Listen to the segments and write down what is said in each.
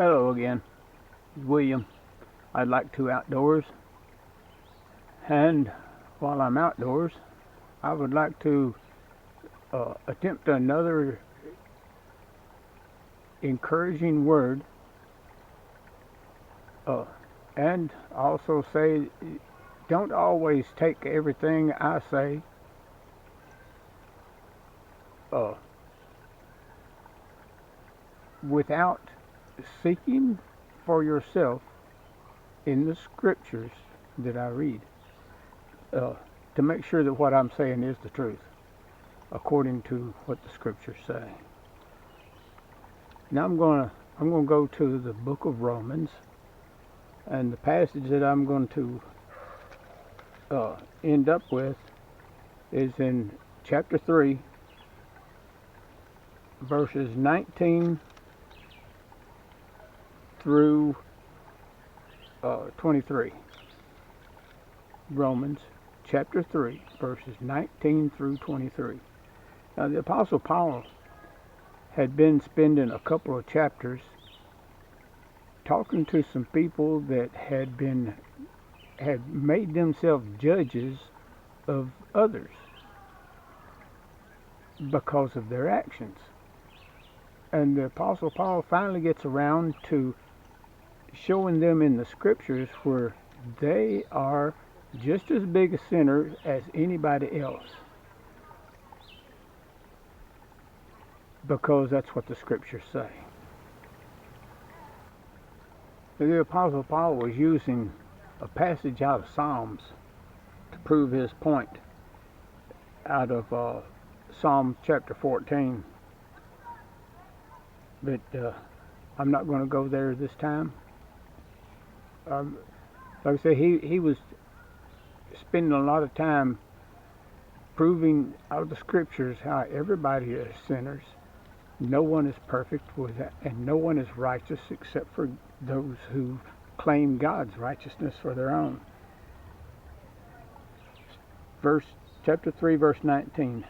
Hello again, it's William. I'd like to outdoors, and while I'm outdoors, I would like to attempt another encouraging word, and also say, don't always take everything I say uh, without seeking for yourself in the scriptures that I read, to make sure that what I'm saying is the truth, according to what the scriptures say. Now I'm gonna go to the book of Romans, and the passage that I'm going to end up with is in chapter 3, verses 19 through 23. Romans chapter 3, verses 19 through 23. Now, the Apostle Paul had been spending a couple of chapters talking to some people that had made themselves judges of others because of their actions. And the Apostle Paul finally gets around to showing them in the scriptures where they are just as big a sinner as anybody else, because that's what the scriptures say. The Apostle Paul was using a passage out of Psalms to prove his point, out of Psalm chapter 14. But I'm not going to go there this time. Like I say, he was spending a lot of time proving out of the scriptures how everybody is sinners. No one is perfect, and no one is righteous except for those who claim God's righteousness for their own. Chapter 3, verse 19.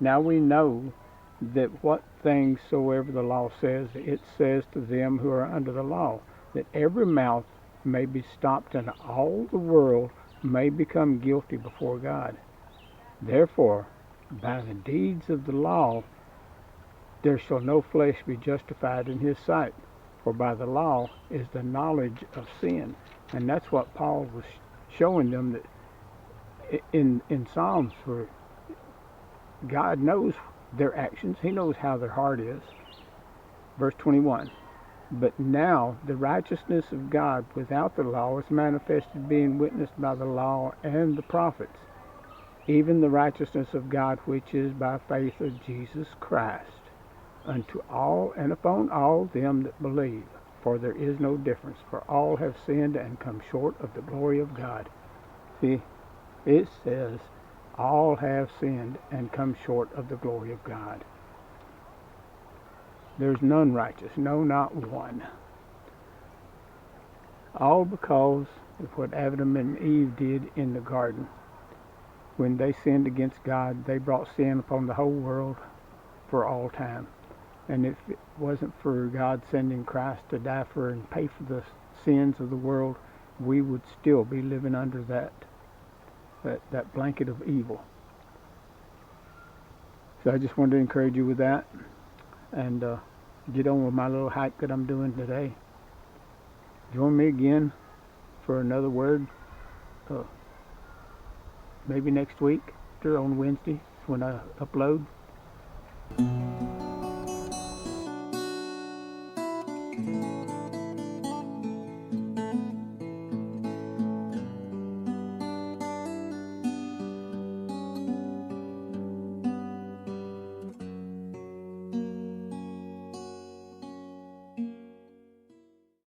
Now we know that what things soever the law says, it says to them who are under the law, that every mouth may be stopped and all the world may become guilty before God. Therefore, by the deeds of the law, there shall no flesh be justified in his sight, for by the law is the knowledge of sin. And that's what Paul was showing them, that in Psalms, where God knows their actions, he knows how their heart is. Verse 21. But now the righteousness of God without the law is manifested, being witnessed by the law and the prophets, even the righteousness of God which is by faith of Jesus Christ, unto all and upon all them that believe. For there is no difference, for all have sinned and come short of the glory of God. See, it says all have sinned and come short of the glory of God. There's none righteous, no, not one. All because of what Adam and Eve did in the garden. When they sinned against God, they brought sin upon the whole world for all time. And if it wasn't for God sending Christ to die for and pay for the sins of the world, we would still be living under that blanket of evil. So I just wanted to encourage you with that, and get on with my little hike that I'm doing today. Join me again for another word, maybe next week, on Wednesday when I upload.